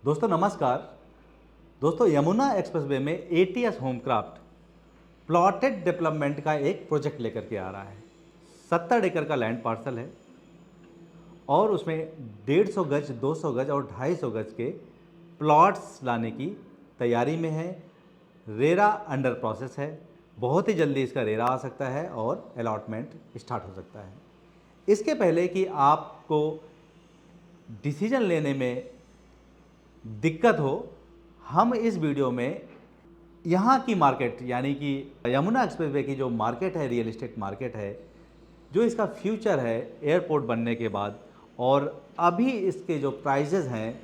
दोस्तों नमस्कार। दोस्तों यमुना एक्सप्रेसवे में एटीएस होमक्राफ्ट प्लॉटेड डेवलपमेंट का एक प्रोजेक्ट लेकर के आ रहा है। 70 एकड़ का लैंड पार्सल है और उसमें 150 गज, 200 गज और 250 गज के प्लॉट्स लाने की तैयारी में है। रेरा अंडर प्रोसेस है। बहुत ही जल्दी इसका रेरा आ सकता है और अलॉटमेंट स्टार्ट हो सकता है। इसके पहले कि आपको डिसीजन लेने में दिक्कत हो, हम इस वीडियो में यहाँ की मार्केट यानी कि यमुना एक्सप्रेसवे की जो मार्केट है, रियल एस्टेट मार्केट है, जो इसका फ्यूचर है एयरपोर्ट बनने के बाद, और अभी इसके जो प्राइजेज़ हैं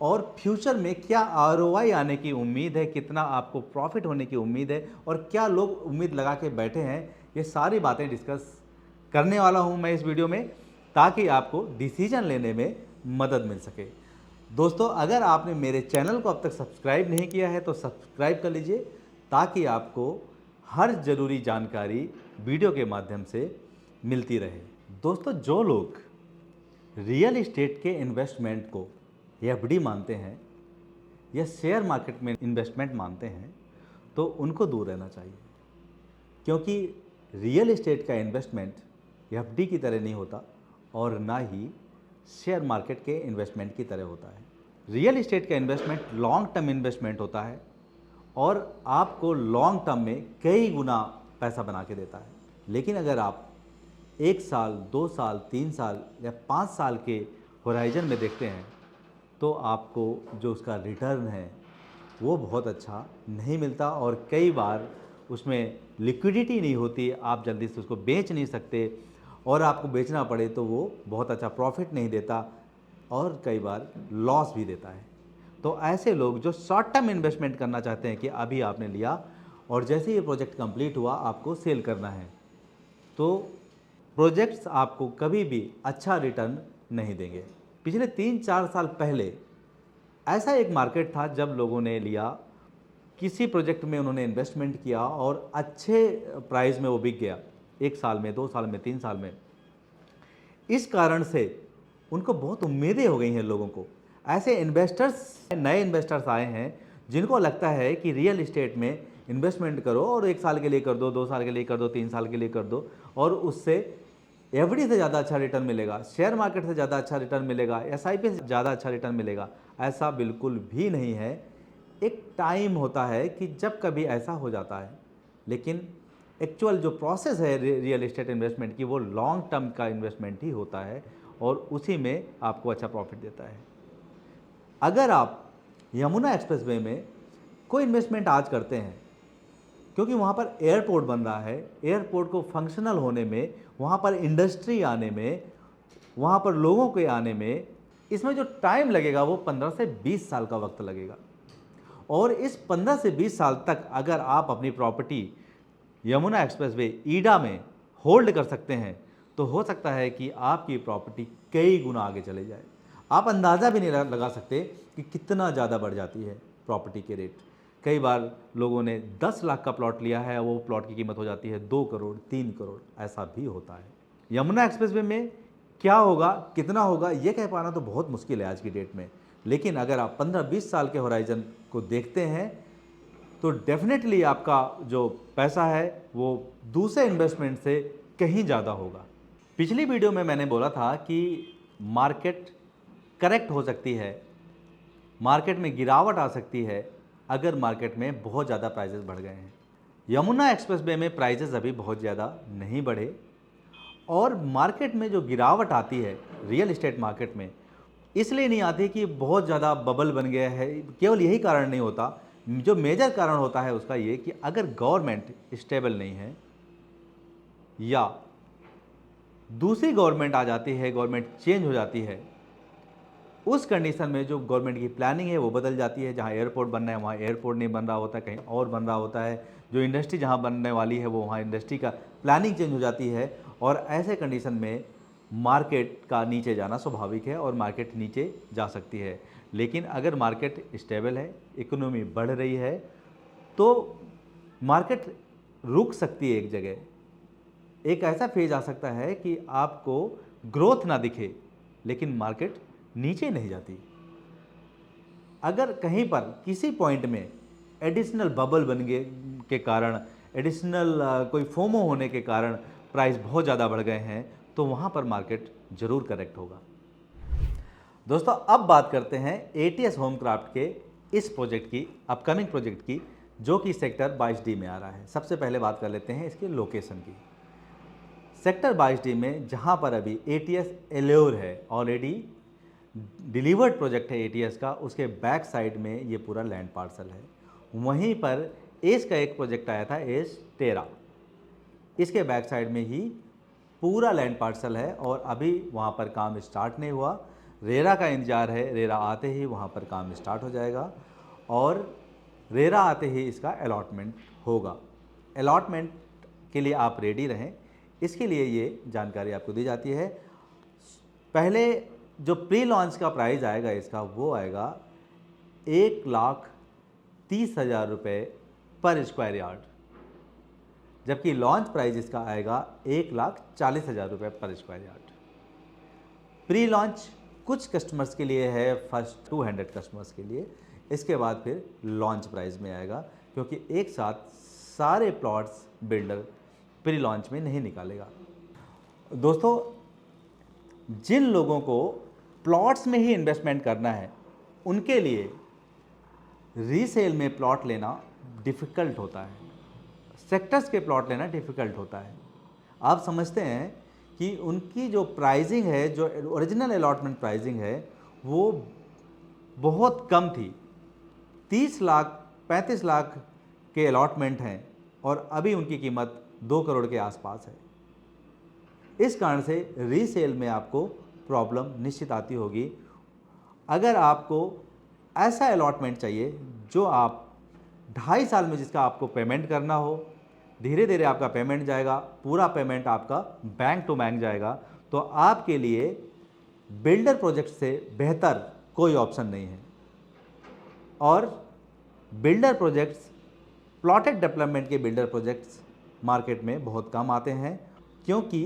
और फ्यूचर में क्या आरओआई आने की उम्मीद है, कितना आपको प्रॉफिट होने की उम्मीद है और क्या लोग उम्मीद लगा के बैठे हैं, ये सारी बातें डिस्कस करने वाला हूँ मैं इस वीडियो में, ताकि आपको डिसीजन लेने में मदद मिल सके। दोस्तों अगर आपने मेरे चैनल को अब तक सब्सक्राइब नहीं किया है तो सब्सक्राइब कर लीजिए, ताकि आपको हर ज़रूरी जानकारी वीडियो के माध्यम से मिलती रहे। दोस्तों जो लोग रियल एस्टेट के इन्वेस्टमेंट को एफडी मानते हैं या शेयर मार्केट में इन्वेस्टमेंट मानते हैं तो उनको दूर रहना चाहिए, क्योंकि रियल एस्टेट का इन्वेस्टमेंट एफडी की तरह नहीं होता और ना ही शेयर मार्केट के इन्वेस्टमेंट की तरह होता है। रियल एस्टेट का इन्वेस्टमेंट लॉन्ग टर्म इन्वेस्टमेंट होता है और आपको लॉन्ग टर्म में कई गुना पैसा बना के देता है। लेकिन अगर आप 1 साल, 2 साल, 3 साल या 5 साल के होराइजन में देखते हैं तो आपको जो उसका रिटर्न है वो बहुत अच्छा नहीं मिलता और कई बार उसमें लिक्विडिटी नहीं होती, आप जल्दी से उसको बेच नहीं सकते और आपको बेचना पड़े तो वो बहुत अच्छा प्रॉफिट नहीं देता और कई बार लॉस भी देता है। तो ऐसे लोग जो शॉर्ट टर्म इन्वेस्टमेंट करना चाहते हैं कि अभी आपने लिया और जैसे ये प्रोजेक्ट कंप्लीट हुआ आपको सेल करना है, तो प्रोजेक्ट्स आपको कभी भी अच्छा रिटर्न नहीं देंगे। पिछले 3-4 साल पहले ऐसा एक मार्केट था जब लोगों ने लिया, किसी प्रोजेक्ट में उन्होंने इन्वेस्टमेंट किया और अच्छे प्राइस में वो बिक गया, 1 साल में, 2 साल में, 3 साल में। इस कारण से उनको बहुत उम्मीदें हो गई हैं लोगों को। ऐसे इन्वेस्टर्स, नए इन्वेस्टर्स आए हैं जिनको लगता है कि रियल एस्टेट में इन्वेस्टमेंट करो और 1 साल के लिए कर दो, 2 साल के लिए कर दो, 3 साल के लिए कर दो और उससे एफडी से ज़्यादा अच्छा रिटर्न मिलेगा, शेयर मार्केट से ज़्यादा अच्छा रिटर्न मिलेगा, एसआईपी से ज़्यादा अच्छा रिटर्न मिलेगा। ऐसा बिल्कुल भी नहीं है। एक टाइम होता है कि जब कभी ऐसा हो जाता है, लेकिन एक्चुअल जो प्रोसेस है रियल एस्टेट इन्वेस्टमेंट की वो लॉन्ग टर्म का इन्वेस्टमेंट ही होता है और उसी में आपको अच्छा प्रॉफिट देता है। अगर आप यमुना एक्सप्रेसवे में कोई इन्वेस्टमेंट आज करते हैं, क्योंकि वहाँ पर एयरपोर्ट बन रहा है, एयरपोर्ट को फंक्शनल होने में, वहाँ पर इंडस्ट्री आने में, वहाँ पर लोगों के आने में, इसमें जो टाइम लगेगा वो 15 से 20 साल का वक्त लगेगा। और इस 15 से 20 साल तक अगर आप अपनी प्रॉपर्टी यमुना एक्सप्रेसवे ईडा में होल्ड कर सकते हैं तो हो सकता है कि आपकी प्रॉपर्टी कई गुना आगे चले जाए। आप अंदाज़ा भी नहीं लगा सकते कि कितना ज़्यादा बढ़ जाती है प्रॉपर्टी के रेट। कई बार लोगों ने 10 लाख का प्लॉट लिया है, वो प्लॉट की कीमत हो जाती है 2 करोड़, 3 करोड़, ऐसा भी होता है। यमुना एक्सप्रेसवे में क्या होगा, कितना होगा, ये कह पाना तो बहुत मुश्किल है आज की डेट में। लेकिन अगर आप 15-20 साल के होराइजन को देखते हैं तो डेफिनेटली आपका जो पैसा है वो दूसरे इन्वेस्टमेंट से कहीं ज़्यादा होगा। पिछली वीडियो में मैंने बोला था कि मार्केट करेक्ट हो सकती है, मार्केट में गिरावट आ सकती है अगर मार्केट में बहुत ज़्यादा प्राइजेस बढ़ गए हैं। यमुना एक्सप्रेसवे में प्राइजेस अभी बहुत ज़्यादा नहीं बढ़े और मार्केट में जो गिरावट आती है रियल एस्टेट मार्केट में इसलिए नहीं आती कि बहुत ज़्यादा बबल बन गया है। केवल यही कारण नहीं होता, जो मेजर कारण होता है उसका ये कि अगर गवर्नमेंट स्टेबल नहीं है या दूसरी गवर्नमेंट आ जाती है, गवर्नमेंट चेंज हो जाती है, उस कंडीशन में जो गवर्नमेंट की प्लानिंग है वो बदल जाती है। जहाँ एयरपोर्ट बनना है वहाँ एयरपोर्ट नहीं बन रहा होता, कहीं और बन रहा होता है। जो इंडस्ट्री जहाँ बनने वाली है वो वहाँ इंडस्ट्री का प्लानिंग चेंज हो जाती है और ऐसे कंडीशन में मार्केट का नीचे जाना स्वाभाविक है और मार्केट नीचे जा सकती है। लेकिन अगर मार्केट स्टेबल है, इकोनॉमी बढ़ रही है, तो मार्केट रुक सकती है एक जगह। एक ऐसा फेज आ सकता है कि आपको ग्रोथ ना दिखे लेकिन मार्केट नीचे नहीं जाती। अगर कहीं पर किसी पॉइंट में एडिशनल बबल बन गए के कारण, एडिशनल कोई फोमो होने के कारण प्राइस बहुत ज़्यादा बढ़ गए हैं, तो वहाँ पर मार्केट ज़रूर करेक्ट होगा। दोस्तों अब बात करते हैं एटीएस होमक्राफ्ट के इस प्रोजेक्ट की, अपकमिंग प्रोजेक्ट की, जो कि सेक्टर 22D में आ रहा है। सबसे पहले बात कर लेते हैं इसके लोकेशन की। सेक्टर 22D में जहां पर अभी एटीएस एल्योर है, ऑलरेडी डिलीवर्ड प्रोजेक्ट है एटीएस का, उसके बैक साइड में ये पूरा लैंड पार्सल है। वहीं पर एस का एक प्रोजेक्ट आया था, एस 13, इसके बैक साइड में ही पूरा लैंड पार्सल है और अभी वहाँ पर काम स्टार्ट नहीं हुआ। रेरा का इंतजार है, रेरा आते ही वहाँ पर काम स्टार्ट हो जाएगा और रेरा आते ही इसका अलॉटमेंट होगा। अलॉटमेंट के लिए आप रेडी रहें, इसके लिए ये जानकारी आपको दी जाती है। पहले जो प्री लॉन्च का प्राइस आएगा इसका, वो आएगा 1,30,000 रुपये पर स्क्वायर यार्ड, जबकि लॉन्च प्राइस इसका आएगा 1,40,000 रुपये पर स्क्वायर यार्ड। प्री लॉन्च कुछ कस्टमर्स के लिए है, फर्स्ट 200 कस्टमर्स के लिए, इसके बाद फिर लॉन्च प्राइस में आएगा, क्योंकि एक साथ सारे प्लॉट्स बिल्डर प्री लॉन्च में नहीं निकालेगा। दोस्तों जिन लोगों को प्लॉट्स में ही इन्वेस्टमेंट करना है, उनके लिए रीसेल में प्लॉट लेना डिफ़िकल्ट होता है, सेक्टर्स के प्लॉट लेना डिफ़िकल्ट होता है। आप समझते हैं कि उनकी जो प्राइसिंग है, जो ओरिजिनल अलॉटमेंट प्राइसिंग है, वो बहुत कम थी। 30 लाख 35 लाख के अलॉटमेंट हैं और अभी उनकी कीमत 2 करोड़ के आसपास है। इस कारण से रीसेल में आपको प्रॉब्लम निश्चित आती होगी। अगर आपको ऐसा अलॉटमेंट चाहिए जो आप 2.5 साल में जिसका आपको पेमेंट करना हो, धीरे धीरे आपका पेमेंट जाएगा, पूरा पेमेंट आपका बैंक टू बैंक जाएगा, तो आपके लिए बिल्डर प्रोजेक्ट से बेहतर कोई ऑप्शन नहीं है। और बिल्डर प्रोजेक्ट्स, प्लॉटेड डेवलपमेंट के बिल्डर प्रोजेक्ट्स मार्केट में बहुत कम आते हैं, क्योंकि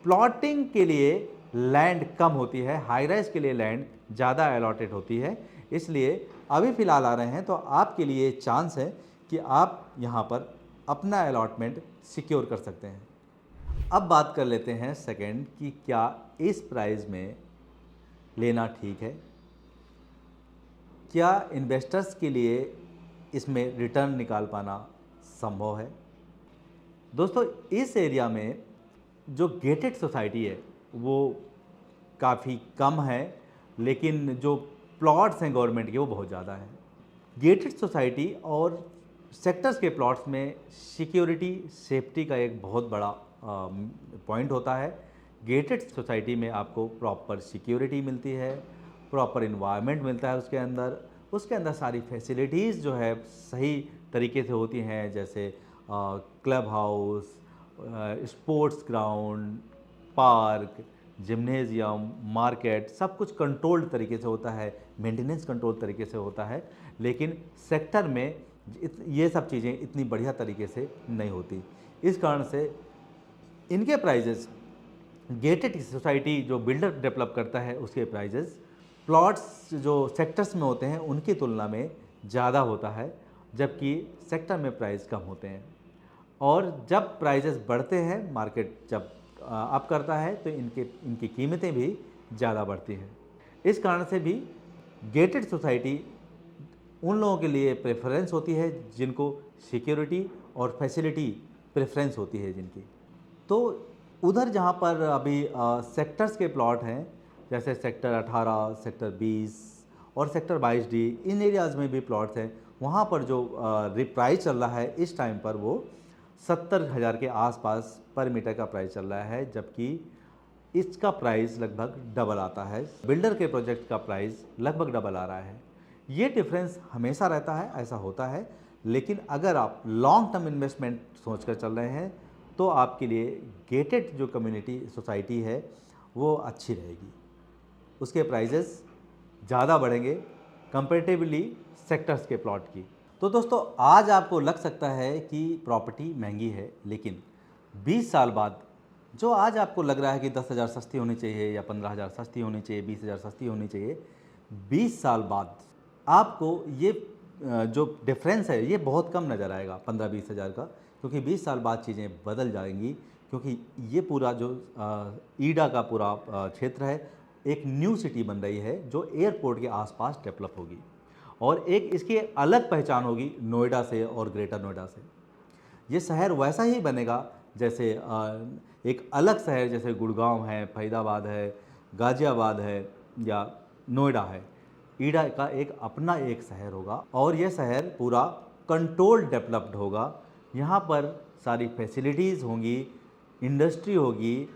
प्लॉटिंग के लिए लैंड कम होती है, हाई राइज के लिए लैंड ज़्यादा अलॉटेड होती है। इसलिए अभी फ़िलहाल आ रहे हैं, तो आपके लिए चांस है कि आप यहाँ पर अपना अलॉटमेंट सिक्योर कर सकते हैं। अब बात कर लेते हैं सेकंड कि क्या इस प्राइस में लेना ठीक है, क्या इन्वेस्टर्स के लिए इसमें रिटर्न निकाल पाना संभव है। दोस्तों इस एरिया में जो गेटेड सोसाइटी है वो काफ़ी कम है, लेकिन जो प्लॉट्स हैं गवर्नमेंट के वो बहुत ज़्यादा हैं। गेटेड सोसाइटी और सेक्टर्स के प्लॉट्स में सिक्योरिटी, सेफ्टी का एक बहुत बड़ा पॉइंट होता है। गेटेड सोसाइटी में आपको प्रॉपर सिक्योरिटी मिलती है, प्रॉपर इन्वायरमेंट मिलता है, उसके अंदर सारी फैसिलिटीज़ जो है सही तरीके से होती हैं, जैसे club house, sports ground, park, gymnasium, market, सब कुछ कंट्रोल्ड तरीके से होता है, मेंटेनेंस कंट्रोल तरीके से होता है। लेकिन सेक्टर में ये सब चीज़ें इतनी बढ़िया तरीके से नहीं होती। इस कारण से इनके प्राइजेस, गेटेड सोसाइटी जो बिल्डर डेवलप करता है उसके प्राइजेस प्लॉट्स जो सेक्टर्स में होते हैं उनकी तुलना में ज़्यादा होता है, जबकि सेक्टर में प्राइस कम होते हैं। और जब प्राइजेस बढ़ते हैं, मार्केट जब अप करता है, तो इनकी कीमतें भी ज़्यादा बढ़ती हैं। इस कारण से भी गेटेड सोसाइटी उन लोगों के लिए प्रेफरेंस होती है जिनको सिक्योरिटी और फैसिलिटी प्रेफरेंस होती है जिनकी। तो उधर जहाँ पर अभी सेक्टर्स के प्लॉट हैं, जैसे सेक्टर 18, सेक्टर 20 और सेक्टर 22D, इन एरियाज़ में भी प्लॉट्स हैं। वहाँ पर जो प्राइस चल रहा है इस टाइम पर वो 70,000 के आसपास पर मीटर का प्राइस चल रहा है, जबकि इसका प्राइस लगभग डबल आता है। बिल्डर के प्रोजेक्ट का प्राइस लगभग डबल आ रहा है। ये डिफरेंस हमेशा रहता है, ऐसा होता है। लेकिन अगर आप लॉन्ग टर्म इन्वेस्टमेंट सोचकर चल रहे हैं तो आपके लिए गेटेड जो कम्युनिटी सोसाइटी है वो अच्छी रहेगी, उसके प्राइजेस ज़्यादा बढ़ेंगे कंपैरेटिवली सेक्टर्स के प्लॉट की। तो दोस्तों आज आपको लग सकता है कि प्रॉपर्टी महंगी है, लेकिन 20 साल बाद जो आज आपको लग रहा है कि 10,000 सस्ती होनी चाहिए या 15,000 सस्ती होनी चाहिए, 20,000 सस्ती होनी चाहिए, 20 साल बाद आपको ये जो डिफरेंस है ये बहुत कम नज़र आएगा 15-20 हज़ार का, क्योंकि 20 साल बाद चीज़ें बदल जाएंगी, क्योंकि ये पूरा जो ईडा का पूरा क्षेत्र है एक न्यू सिटी बन रही है जो एयरपोर्ट के आसपास डेवलप होगी और एक इसकी अलग पहचान होगी नोएडा से और ग्रेटर नोएडा से। ये शहर वैसा ही बनेगा जैसे एक अलग शहर जैसे गुड़गांव है, फरीदाबाद है, गाज़ियाबाद है या नोएडा है। ईडा का एक अपना एक शहर होगा और यह शहर पूरा कंट्रोल डेवलप्ड होगा। यहाँ पर सारी फैसिलिटीज़ होंगी, इंडस्ट्री होगी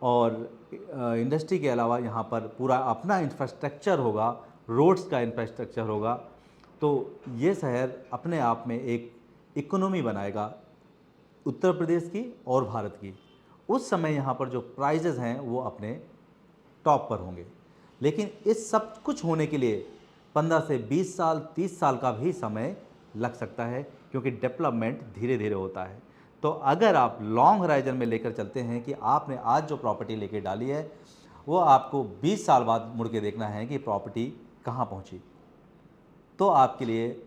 और इंडस्ट्री के अलावा यहाँ पर पूरा अपना इंफ्रास्ट्रक्चर होगा, रोड्स का इंफ्रास्ट्रक्चर होगा। तो ये शहर अपने आप में एक इकोनॉमी बनाएगा उत्तर प्रदेश की और भारत की। उस समय यहाँ पर जो प्राइजेज़ हैं वो अपने टॉप पर होंगे, लेकिन इस सब कुछ होने के लिए 15 से 20 साल 30 साल का भी समय लग सकता है, क्योंकि डेवलपमेंट धीरे धीरे होता है। तो अगर आप लॉन्ग होराइजन में लेकर चलते हैं कि आपने आज जो प्रॉपर्टी लेके डाली है वो आपको 20 साल बाद मुड़ के देखना है कि प्रॉपर्टी कहाँ पहुँची, तो आपके लिए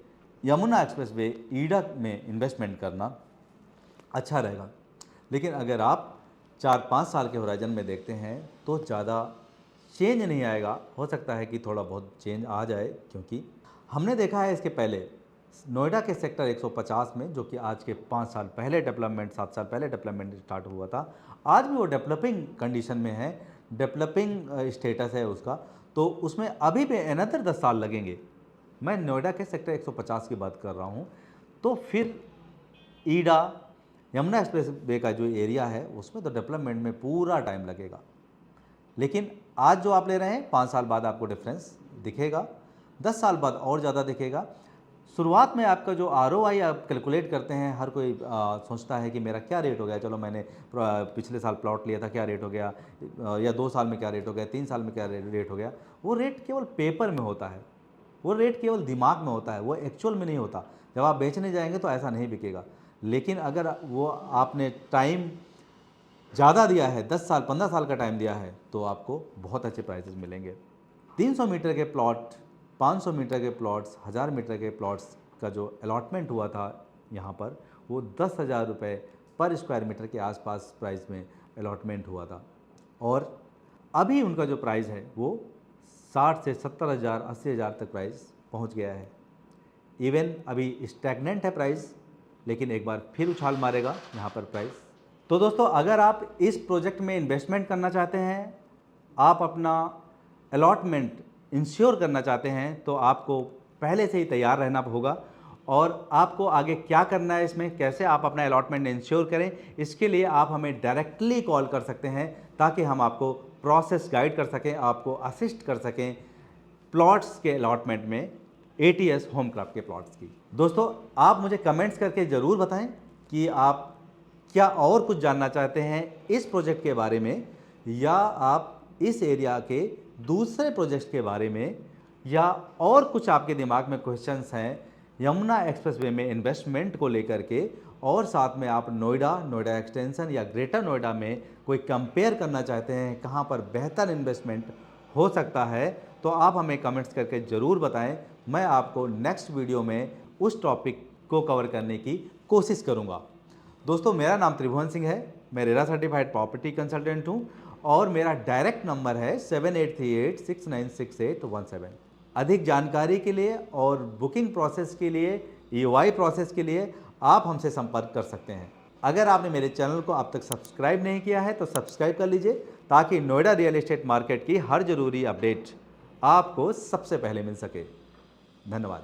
यमुना एक्सप्रेसवे ईडा में इन्वेस्टमेंट करना अच्छा रहेगा। लेकिन अगर आप 4-5 साल के होराइजन में देखते हैं तो ज़्यादा चेंज नहीं आएगा। हो सकता है कि थोड़ा बहुत चेंज आ जाए, क्योंकि हमने देखा है इसके पहले नोएडा के सेक्टर 150 में, जो कि आज के 5 साल पहले डेवलपमेंट 7 साल पहले डेवलपमेंट स्टार्ट हुआ था, आज भी वो डेवलपिंग कंडीशन में है, डेवलपिंग स्टेटस है उसका। तो उसमें अभी भी अनदर 10 साल लगेंगे। मैं नोएडा के सेक्टर 150 की बात कर रहा हूँ। तो फिर ईडा यमुना एक्सप्रेस वे का जो एरिया है उसमें तो डेवलपमेंट में पूरा टाइम लगेगा। लेकिन आज जो आप ले रहे हैं 5 साल बाद आपको डिफरेंस दिखेगा, 10 साल बाद और ज़्यादा दिखेगा। शुरुआत में आपका जो ROI आप कैलकुलेट करते हैं, हर कोई सोचता है कि मेरा क्या रेट हो गया, चलो मैंने पिछले साल प्लॉट लिया था क्या रेट हो गया, या 2 साल में क्या रेट हो गया, 3 साल में क्या रेट हो गया। वो रेट केवल पेपर में होता है, वो रेट केवल दिमाग में होता है, वो एक्चुअल में नहीं होता। जब आप बेचने जाएंगे तो ऐसा नहीं बिकेगा। लेकिन अगर वो आपने टाइम ज़्यादा दिया है, 10 साल 15 साल का टाइम दिया है, तो आपको बहुत अच्छे प्राइसेस मिलेंगे। 300 मीटर के प्लॉट, 500 मीटर के प्लॉट्स, 1000 मीटर के प्लॉट्स का जो अलॉटमेंट हुआ था यहाँ पर, वो 10,000 रुपये पर स्क्वायर मीटर के आसपास प्राइस में अलॉटमेंट हुआ था। और अभी उनका जो प्राइस है वो 60 से 70,000 80,000 तक प्राइस पहुँच गया है। इवन अभी स्टैगनेंट है प्राइस, लेकिन एक बार फिर उछाल मारेगा यहाँ पर प्राइस। तो दोस्तों, अगर आप इस प्रोजेक्ट में इन्वेस्टमेंट करना चाहते हैं, आप अपना अलॉटमेंट इंश्योर करना चाहते हैं, तो आपको पहले से ही तैयार रहना होगा। और आपको आगे क्या करना है, इसमें कैसे आप अपना अलॉटमेंट इंश्योर करें, इसके लिए आप हमें डायरेक्टली कॉल कर सकते हैं, ताकि हम आपको प्रोसेस गाइड कर सकें, आपको असिस्ट कर सकें प्लॉट्स के अलॉटमेंट में, ATS होमक्राफ्ट के प्लॉट्स की। दोस्तों, आप मुझे कमेंट्स करके ज़रूर बताएं कि आप क्या और कुछ जानना चाहते हैं इस प्रोजेक्ट के बारे में, या आप इस एरिया के दूसरे प्रोजेक्ट्स के बारे में, या और कुछ आपके दिमाग में क्वेश्चंस हैं यमुना एक्सप्रेसवे में इन्वेस्टमेंट को लेकर के, और साथ में आप नोएडा एक्सटेंशन या ग्रेटर नोएडा में कोई कंपेयर करना चाहते हैं कहाँ पर बेहतर इन्वेस्टमेंट हो सकता है, तो आप हमें कमेंट्स करके ज़रूर बताएं। मैं आपको नेक्स्ट वीडियो में उस टॉपिक को कवर करने की कोशिश करूँगा। दोस्तों, मेरा नाम त्रिभुवन सिंह है, मैं रेरा सर्टिफाइड प्रॉपर्टी कंसल्टेंट हूँ और मेरा डायरेक्ट नंबर है 7838696817। अधिक जानकारी के लिए और बुकिंग प्रोसेस के लिए, EOI प्रोसेस के लिए आप हमसे संपर्क कर सकते हैं। अगर आपने मेरे चैनल को अब तक सब्सक्राइब नहीं किया है तो सब्सक्राइब कर लीजिए, ताकि नोएडा रियल एस्टेट मार्केट की हर ज़रूरी अपडेट आपको सबसे पहले मिल सके। धन्यवाद।